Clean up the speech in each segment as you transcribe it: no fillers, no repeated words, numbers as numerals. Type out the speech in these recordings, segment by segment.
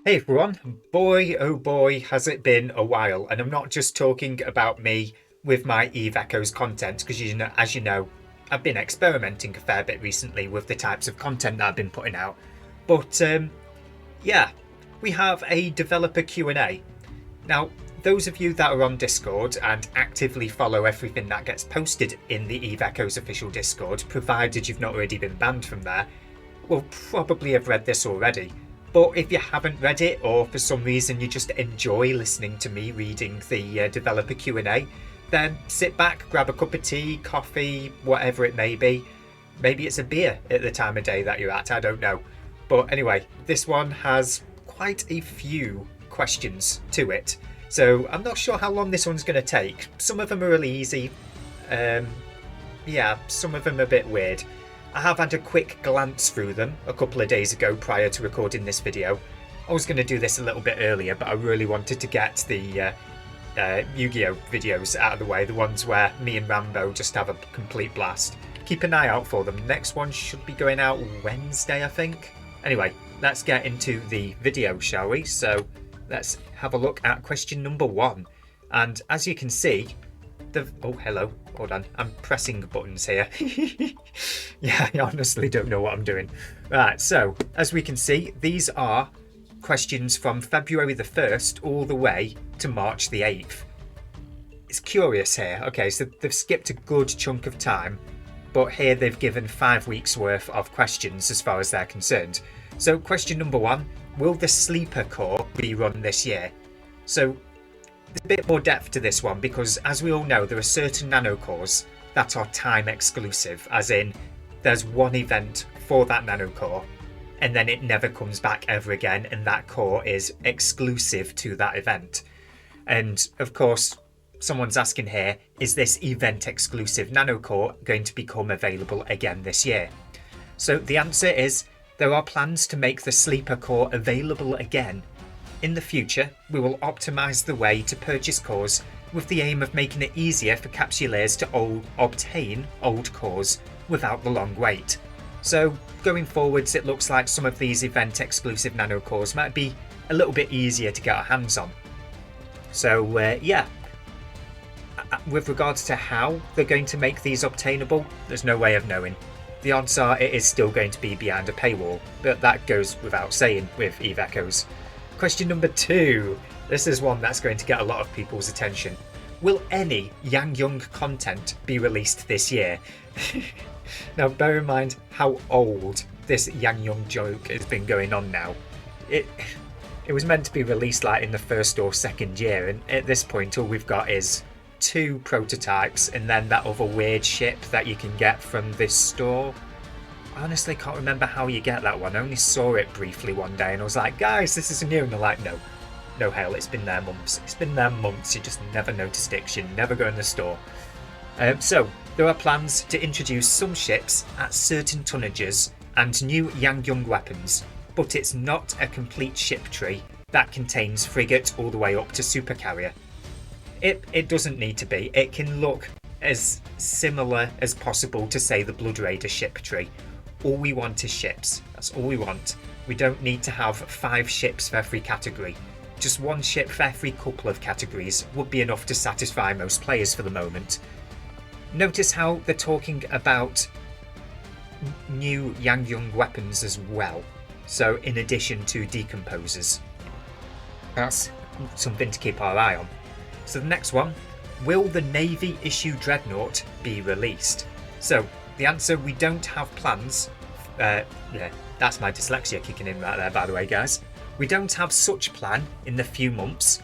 Hey everyone, boy oh boy has it been a while, and I'm not just talking about me with my Eve Echoes content because as you know, I've been experimenting a fair bit recently with the types of content that I've been putting out. But yeah, we have a developer Q&A. Now, those of you that are on Discord and actively follow everything that gets posted in the Eve Echoes official Discord, provided you've not already been banned from there, will probably have read this already. But if you haven't read it, or for some reason you just enjoy listening to me reading the developer Q&A, then sit back, grab a cup of tea, coffee, whatever it may be. Maybe it's a beer at the time of day that you're at, I don't know. But anyway, this one has quite a few questions to it. So I'm not sure how long this one's going to take. Some of them are really easy. Um, yeah, some of them are a bit weird. I have had a quick glance through them a couple of days ago prior to recording this video. I was going to do this a little bit earlier, but I really wanted to get the Yu-Gi-Oh videos out of the way, the ones where me and Rambo just have a complete blast. Keep an eye out for them. Next one should be going out Wednesday, I think. Anyway, let's get into the video, shall we? So let's have a look at question number 1. And as you can see, oh, hello. Hold on. I'm pressing buttons here. Yeah, I honestly don't know what I'm doing. Right, so as we can see, these are questions from February the 1st all the way to March the 8th. It's curious here. Okay, so they've skipped a good chunk of time, but here they've given 5 weeks worth of questions as far as they're concerned. So question number 1, will the sleeper core be run this year? So there's a bit more depth to this one because, as we all know, there are certain nanocores that are time exclusive, as in there's one event for that nanocore and then it never comes back ever again, and that core is exclusive to that event. And of course, someone's asking here, is this event exclusive nanocore going to become available again this year? So the answer is there are plans to make the sleeper core available again. In the future, we will optimise the way to purchase cores with the aim of making it easier for capsuleers to obtain old cores without the long wait. So going forwards, it looks like some of these event exclusive nano cores might be a little bit easier to get our hands on. So yeah, with regards to how they're going to make these obtainable, there's no way of knowing. The odds are it is still going to be behind a paywall, but that goes without saying with Eve Echoes. Question number 2. This is one that's going to get a lot of people's attention. Will any Yang Young content be released this year? Now, bear in mind how old this Yang Young joke has been going on now. It was meant to be released like in the first or second year, and at this point all we've got is 2 prototypes and then that other weird ship that you can get from this store. I honestly can't remember how you get that one. I only saw it briefly one day and I was like, guys, this is new. And they're like, no hell, it's been there months. It's been there months. You just never noticed it because you never go in the store. So there are plans to introduce some ships at certain tonnages and new Yang Young weapons, but it's not a complete ship tree that contains frigate all the way up to supercarrier. It doesn't need to be. It can look as similar as possible to, say, the Blood Raider ship tree. All we want is ships. That's all we want. We don't need to have 5 ships for every category. Just 1 ship for every couple of categories would be enough to satisfy most players for the moment. Notice how they're talking about new Yang Young weapons as well. So in addition to decomposers. That's something to keep our eye on. So the next one, will the Navy issue Dreadnought be released? So the answer, we don't have plans. Yeah, that's my dyslexia kicking in right there, by the way, guys. We don't have such plan in the few months.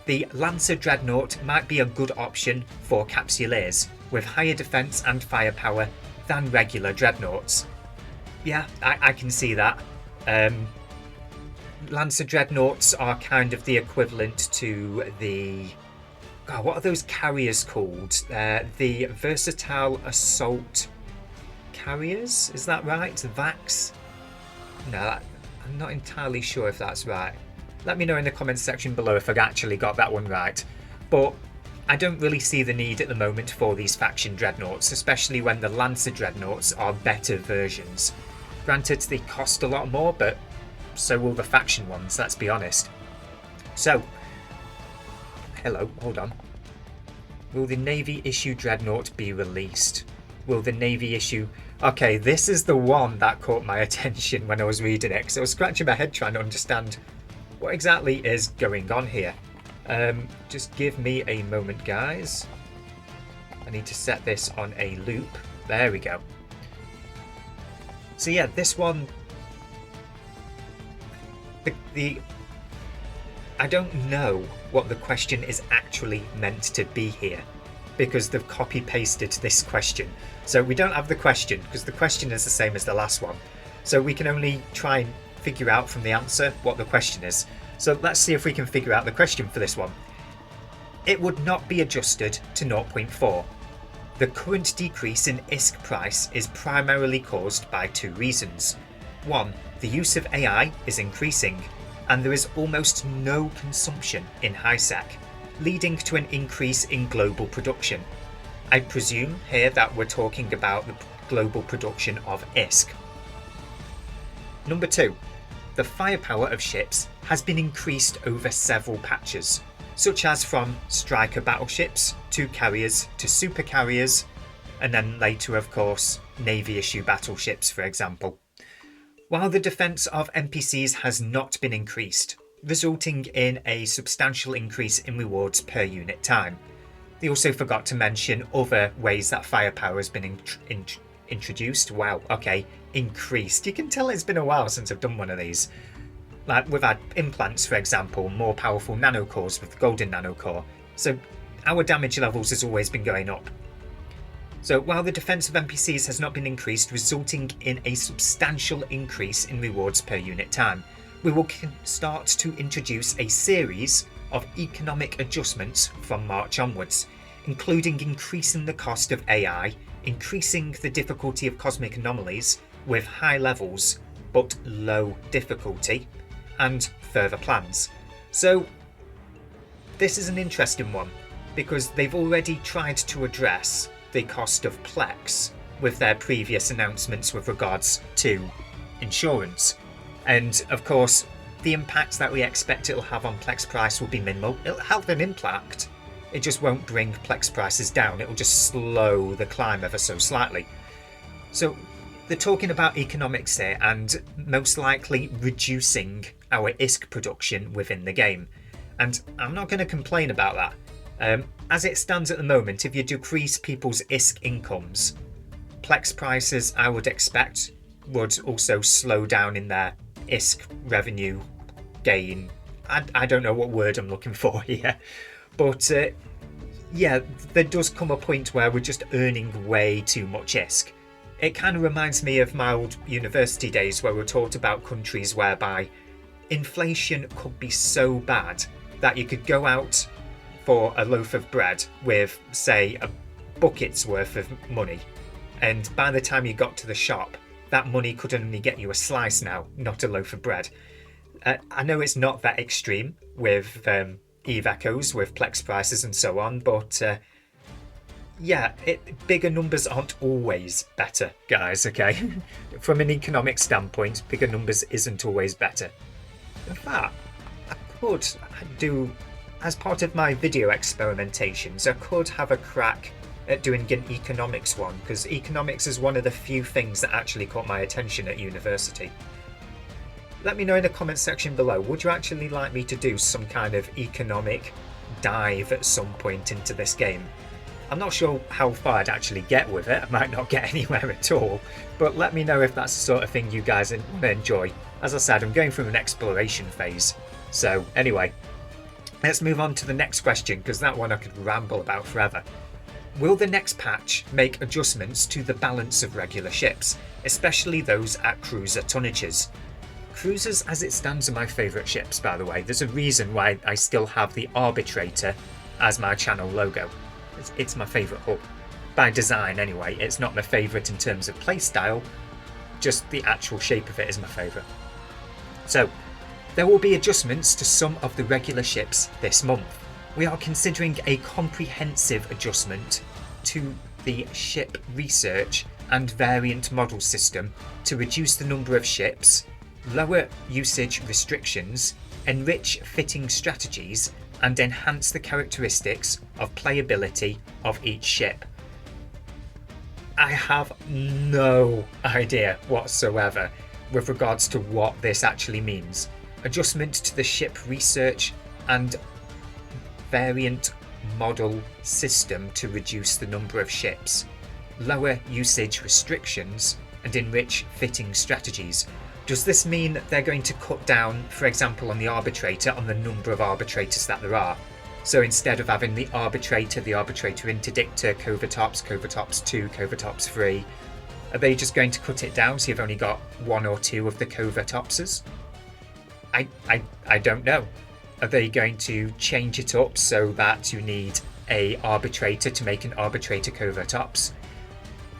The Lancer Dreadnought might be a good option for capsuleers with higher defense and firepower than regular Dreadnoughts. Yeah, I can see that. Lancer Dreadnoughts are kind of the equivalent to the... God, what are those carriers called? The Versatile Assault Carriers? Is that right? VAX? No, I'm not entirely sure if that's right. Let me know in the comments section below if I've actually got that one right. But I don't really see the need at the moment for these faction Dreadnoughts, especially when the Lancer Dreadnoughts are better versions. Granted, they cost a lot more, but so will the faction ones, let's be honest. So, hello, hold on. Will the Navy issue Dreadnought be released? Will the Navy issue... Okay, this is the one that caught my attention when I was reading it, because I was scratching my head trying to understand what exactly is going on here. Just give me a moment, guys. I need to set this on a loop. There we go. So yeah, this one... I don't know what the question is actually meant to be here, because they've copy-pasted this question. So we don't have the question, because the question is the same as the last one. So we can only try and figure out from the answer what the question is. So let's see if we can figure out the question for this one. It would not be adjusted to 0.4. The current decrease in ISK price is primarily caused by two reasons. One, the use of AI is increasing, and there is almost no consumption in high-sec, leading to an increase in global production. I presume here that we're talking about the global production of ISK. Number 2. The firepower of ships has been increased over several patches, such as from striker battleships to carriers to super carriers, and then later, of course, Navy issue battleships, for example. While the defence of NPCs has not been increased, resulting in a substantial increase in rewards per unit time. They also forgot to mention other ways that firepower has been introduced. Wow, okay, increased. You can tell it's been a while since I've done one of these. Like, we've had implants, for example, more powerful nanocores with the golden nanocore. So our damage levels has always been going up. So while the defence of NPCs has not been increased, resulting in a substantial increase in rewards per unit time, we will start to introduce a series of economic adjustments from March onwards, including increasing the cost of AI, increasing the difficulty of cosmic anomalies with high levels but low difficulty, and further plans. So this is an interesting one, because they've already tried to address the cost of Plex with their previous announcements with regards to insurance. And of course, the impact that we expect it'll have on Plex price will be minimal. It'll have an impact, it just won't bring Plex prices down. It'll just slow the climb ever so slightly. So they're talking about economics here and most likely reducing our ISK production within the game. And I'm not going to complain about that. As it stands at the moment, if you decrease people's ISK incomes, Plex prices, I would expect, would also slow down in their ISK revenue gain. I don't know what word I'm looking for here. But yeah, there does come a point where we're just earning way too much ISK. It kind of reminds me of my old university days where we taught about countries whereby inflation could be so bad that you could go out for a loaf of bread with, say, a bucket's worth of money, and by the time you got to the shop, that money could only get you a slice now, not a loaf of bread. I know it's not that extreme with Eve Echoes, with Plex prices and so on, but yeah, bigger numbers aren't always better, guys, okay? From an economic standpoint, bigger numbers isn't always better. In fact, I could do, as part of my video experimentations, I could have a crack at doing an economics one, because economics is one of the few things that actually caught my attention at university. Let me know in the comment section below, would you actually like me to do some kind of economic dive at some point into this game? I'm not sure how far I'd actually get with it, I might not get anywhere at all, but let me know if that's the sort of thing you guys want to enjoy. As I said, I'm going through an exploration phase. So anyway, let's move on to the next question, because that one I could ramble about forever. Will the next patch make adjustments to the balance of regular ships, especially those at cruiser tonnages? Cruisers as it stands are my favourite ships, by the way. There's a reason why I still have the Arbitrator as my channel logo. It's my favourite hull. By design anyway, it's not my favourite in terms of playstyle, just the actual shape of it is my favourite. So, there will be adjustments to some of the regular ships this month. We are considering a comprehensive adjustment to the ship research and variant model system to reduce the number of ships lower usage restrictions, enrich fitting strategies, and enhance the characteristics of playability of each ship. I have no idea whatsoever with regards to what this actually means. Adjustment to the ship research and variant model system to reduce the number of ships. Lower usage restrictions and enrich fitting strategies. Does this mean that they're going to cut down, for example, on the arbitrator, on the number of arbitrators that there are? So instead of having the arbitrator interdictor, Covatops, Covatops 2, Covatops 3, are they just going to cut it down so you've only got one or two of the Covatopses? I don't know. Are they going to change it up so that you need a arbitrator to make an arbitrator Covatops?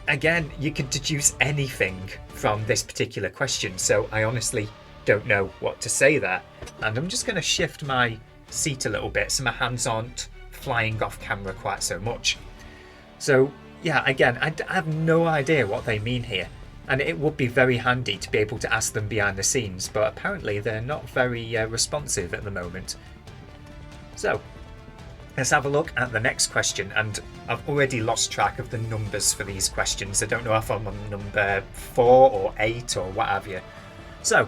Again, you could deduce anything from this particular question, so I honestly don't know what to say there. And I'm just going to shift my seat a little bit so my hands aren't flying off camera quite so much. So yeah, again, I have no idea what they mean here, and it would be very handy to be able to ask them behind the scenes, but apparently they're not very responsive at the moment. So let's have a look at the next question, and I've already lost track of the numbers for these questions. I don't know if I'm on number 4 or 8 or what have you. So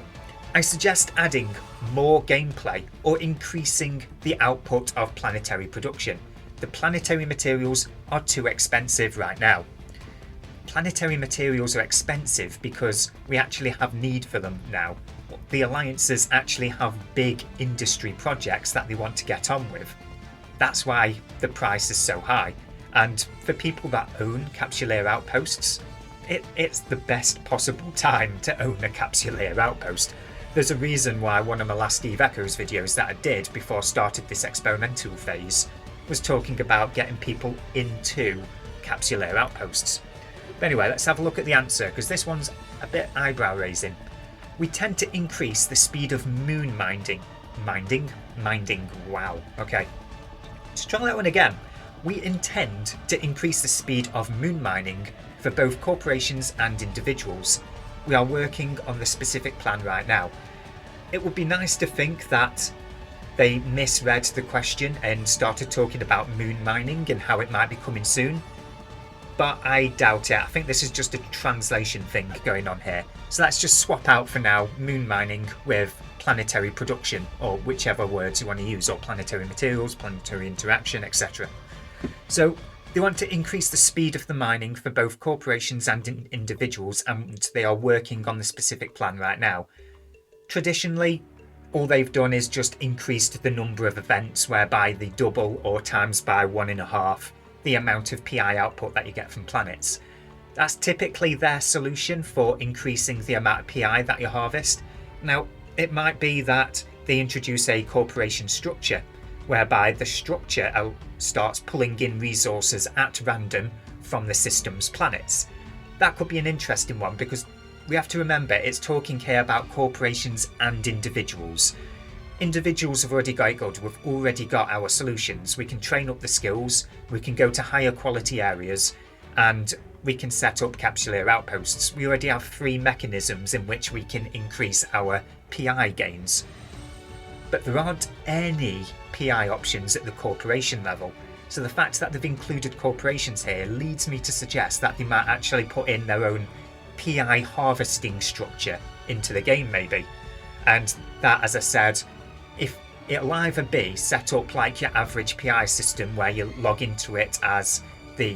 I suggest adding more gameplay or increasing the output of Planetary production. The Planetary materials are too expensive right now. Planetary materials are expensive because we actually have need for them now. The alliances actually have big industry projects that they want to get on with. That's why the price is so high. And for people that own Capsulaire outposts, it's the best possible time to own a Capsulaire outpost. There's a reason why one of my last Eve Echoes videos that I did before I started this experimental phase was talking about getting people into Capsulaire outposts. But anyway, let's have a look at the answer, because this one's a bit eyebrow raising. We tend to increase the speed of moon minding. Minding, wow, okay. Let's try that one again. We intend to increase the speed of moon mining for both corporations and individuals. We are working on the specific plan right now. It would be nice to think that they misread the question and started talking about moon mining and how it might be coming soon, but I doubt it. I think this is just a translation thing going on here. So let's just swap out for now moon mining with planetary production, or whichever words you want to use, or planetary materials, planetary interaction, etc. So they want to increase the speed of the mining for both corporations and individuals, and they are working on the specific plan right now. Traditionally, all they've done is just increased the number of events, whereby they double or times by 1.5 the amount of PI output that you get from planets. That's typically their solution for increasing the amount of PI that you harvest. Now, it might be that they introduce a corporation structure, whereby the structure starts pulling in resources at random from the system's planets. That could be an interesting one, because we have to remember it's talking here about corporations and individuals. Individuals have already got it good. We've already got our solutions. We can train up the skills, we can go to higher quality areas, and we can set up Capsulaire outposts. We already have 3 mechanisms in which we can increase our PI gains. But there aren't any PI options at the corporation level. So the fact that they've included corporations here leads me to suggest that they might actually put in their own PI harvesting structure into the game maybe. And that, as I said, if it'll either be set up like your average PI system where you log into it as the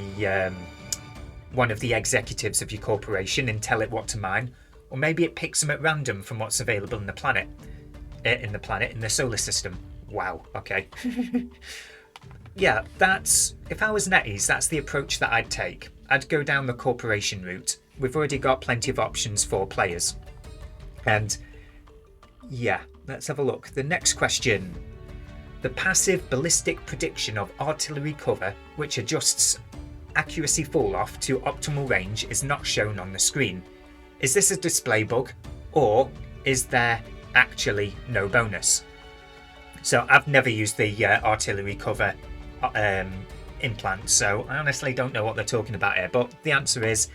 one of the executives of your corporation and tell it what to mine, or maybe it picks them at random from what's available in the solar system. Wow, okay. Yeah, if I was NetEase, that's the approach that I'd take. I'd go down the corporation route. We've already got plenty of options for players. And yeah, let's have a look. The next question. The passive ballistic prediction of artillery cover, which adjusts accuracy fall-off to optimal range, is not shown on the screen. Is this a display bug, or is there actually no bonus? So I've never used the artillery cover implant, so I honestly don't know what they're talking about here, but the answer is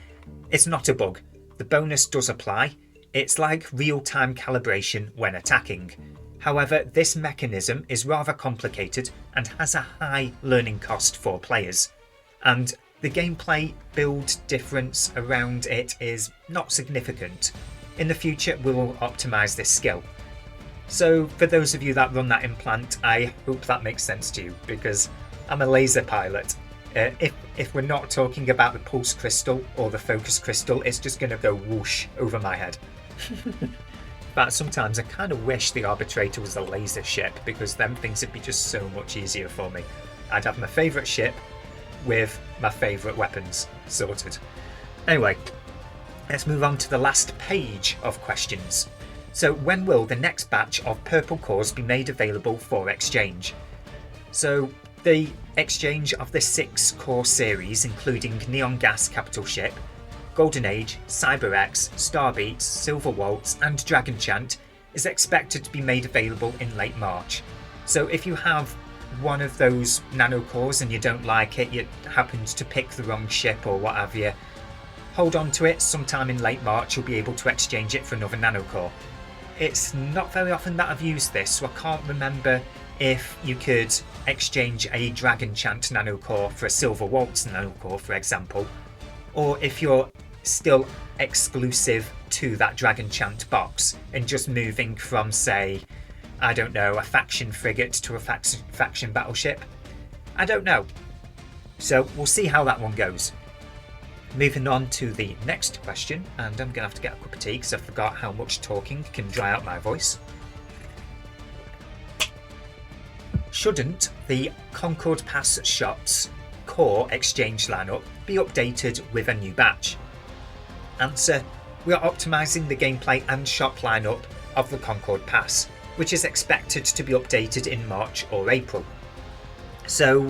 it's not a bug. The bonus does apply. It's like real-time calibration when attacking. However, this mechanism is rather complicated and has a high learning cost for players, and the gameplay build difference around it is not significant. In the future, we will optimise this skill. So for those of you that run that implant, I hope that makes sense to you, because I'm a laser pilot. If we're not talking about the pulse crystal or the focus crystal, it's just going to go whoosh over my head. But sometimes I kind of wish the Arbitrator was a laser ship, because them things would be just so much easier for me. I'd have my favourite ship with my favourite weapons sorted. Anyway, let's move on to the last page of questions. So when will the next batch of purple cores be made available for exchange? So the exchange of the 6 core series, including Neon Gas Capital Ship, Golden Age, Cyber X, Starbeats, Silver Waltz and Dragon Chant, is expected to be made available in late March. So if you have one of those nano cores and you don't like it, you happened to pick the wrong ship or what have you, hold on to it. Sometime in late March you'll be able to exchange it for another nano core. It's not very often that I've used this, so I can't remember if you could exchange a Dragon Chant nano core for a Silver Waltz nano core, for example, or if you're still exclusive to that Dragon Chant box and just moving from, say, I don't know, a faction frigate to a faction battleship. I don't know. So we'll see how that one goes. Moving on to the next question, and I'm going to have to get a cup of tea because I forgot how much talking can dry out my voice. Shouldn't the Concord Pass shop's core exchange lineup be updated with a new batch? Answer: we are optimising the gameplay and shop lineup of the Concord Pass, which is expected to be updated in March or April. So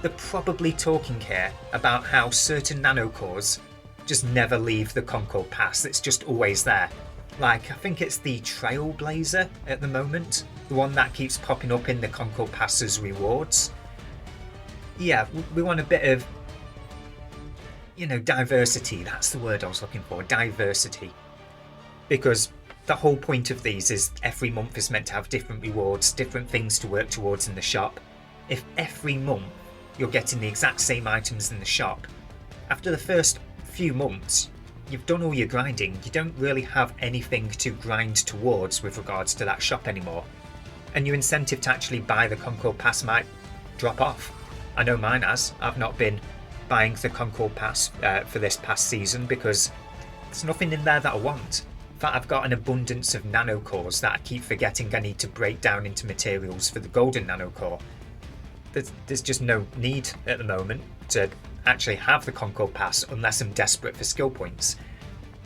they're probably talking here about how certain nano cores just never leave the Concord Pass. It's just always there. Like, I think it's the Trailblazer at the moment, the one that keeps popping up in the Concord Pass as rewards. Yeah, we want a bit of, diversity. That's the word I was looking for, diversity. Because the whole point of these is every month is meant to have different rewards, different things to work towards in the shop. If every month you're getting the exact same items in the shop, after the first few months you've done all your grinding. You don't really have anything to grind towards with regards to that shop anymore, and your incentive to actually buy the Concord Pass might drop off. I know mine has. I've not been buying the Concord Pass for this past season because there's nothing in there that I want. In fact, I've got an abundance of nano cores that I keep forgetting I need to break down into materials for the golden nano core. There's just no need at the moment to actually have the Concord Pass unless I'm desperate for skill points.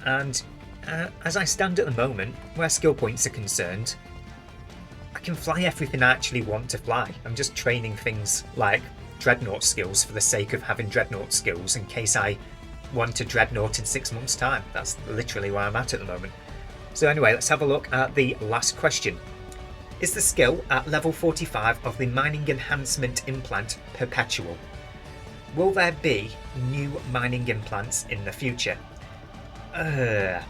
And as I stand at the moment, where skill points are concerned, I can fly everything I actually want to fly. I'm just training things like Dreadnought skills for the sake of having Dreadnought skills in case I want a Dreadnought in 6 months' time. That's literally where I'm at the moment. So anyway, let's have a look at the last question. Is the skill at level 45 of the mining enhancement implant perpetual? Will there be new mining implants in the future? I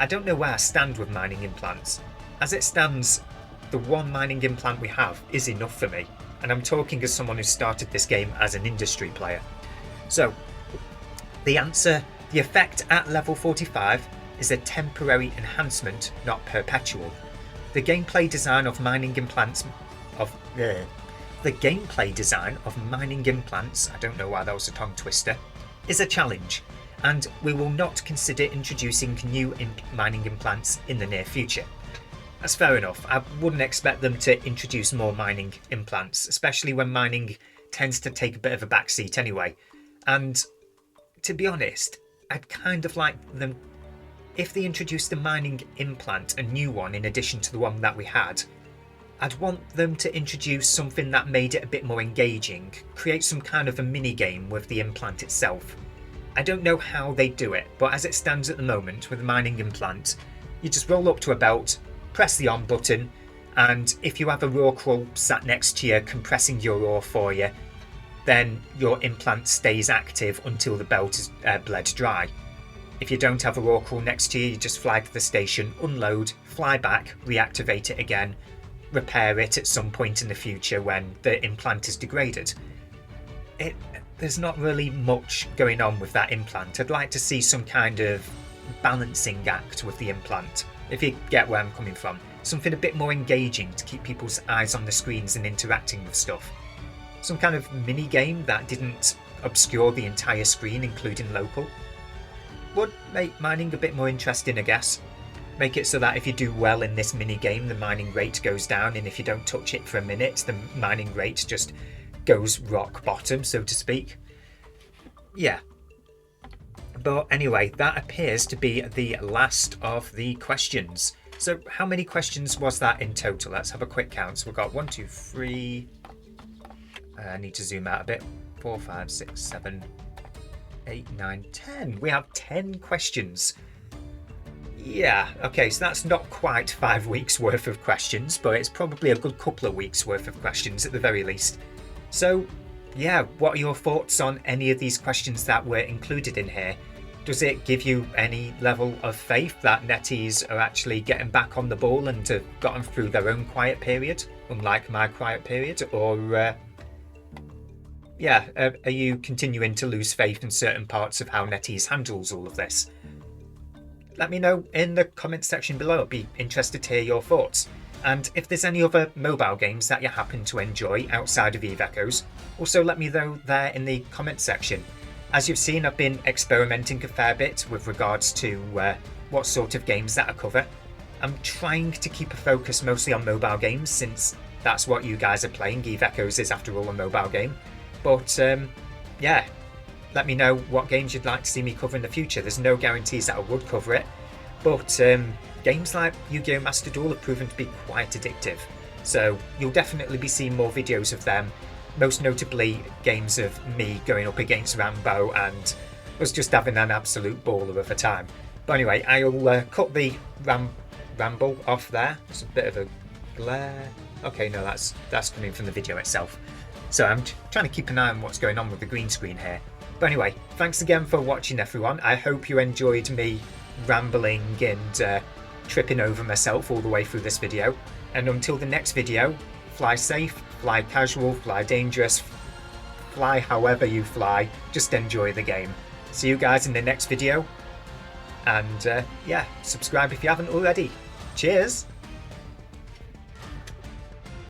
don't know where I stand with mining implants. As it stands, the one mining implant we have is enough for me, and I'm talking as someone who started this game as an industry player. So, the answer, the effect at level 45 is a temporary enhancement, not perpetual. The gameplay design of mining implants I don't know why that was a tongue twister, is a challenge, and we will not consider introducing new mining implants in the near future. That's fair enough. I wouldn't expect them to introduce more mining implants, especially when mining tends to take a bit of a backseat anyway. And to be honest, I'd kind of like them, if they introduced a mining implant, a new one in addition to the one that we had, I'd want them to introduce something that made it a bit more engaging, create some kind of a mini game with the implant itself. I don't know how they do it, but as it stands at the moment with the mining implant, you just roll up to a belt, press the on button, and if you have a raw crawl sat next to you compressing your ore for you, then your implant stays active until the belt is bled dry. If you don't have a Rorqual next to you, you just fly to the station, unload, fly back, reactivate it again, repair it at some point in the future when the implant is degraded. There's not really much going on with that implant. I'd like to see some kind of balancing act with the implant, if you get where I'm coming from. Something a bit more engaging to keep people's eyes on the screens and interacting with stuff. Some kind of mini game that didn't obscure the entire screen, including local. Would make mining a bit more interesting, I guess. Make it so that if you do well in this mini game, the mining rate goes down, and if you don't touch it for a minute, the mining rate just goes rock bottom, so to speak. Yeah. But anyway, that appears to be the last of the questions. So how many questions was that in total? Let's have a quick count. So we've got 1, 2, 3. I need to zoom out a bit. 4, 5, 6, 7, 8, 9, 10. We have 10 questions. Yeah, okay, so that's not quite 5 weeks worth of questions, but it's probably a good couple of weeks worth of questions at the very least. So, yeah, what are your thoughts on any of these questions that were included in here? Does it give you any level of faith that NetEase are actually getting back on the ball and have gotten through their own quiet period, unlike my quiet period? Or, are you continuing to lose faith in certain parts of how NetEase handles all of this? Let me know in the comments section below. I'd be interested to hear your thoughts. And if there's any other mobile games that you happen to enjoy outside of Eve Echoes, also let me know there in the comments section. As you've seen, I've been experimenting a fair bit with regards to what sort of games that I cover. I'm trying to keep a focus mostly on mobile games, since that's what you guys are playing. Eve Echoes is, after all, a mobile game. But, yeah, let me know what games you'd like to see me cover in the future. There's no guarantees that I would cover it, but games like Yu-Gi-Oh! Master Duel have proven to be quite addictive. So you'll definitely be seeing more videos of them. Most notably, games of me going up against Rambo and us just having an absolute baller of a time. But anyway, I'll cut the ramble off there. It's a bit of a glare. Okay, no, that's coming from the video itself. So I'm trying to keep an eye on what's going on with the green screen here. But anyway, thanks again for watching, everyone. I hope you enjoyed me rambling and tripping over myself all the way through this video. And until the next video, fly safe, fly casual, fly dangerous, fly however you fly, just enjoy the game. See you guys in the next video, and yeah, subscribe if you haven't already. Cheers!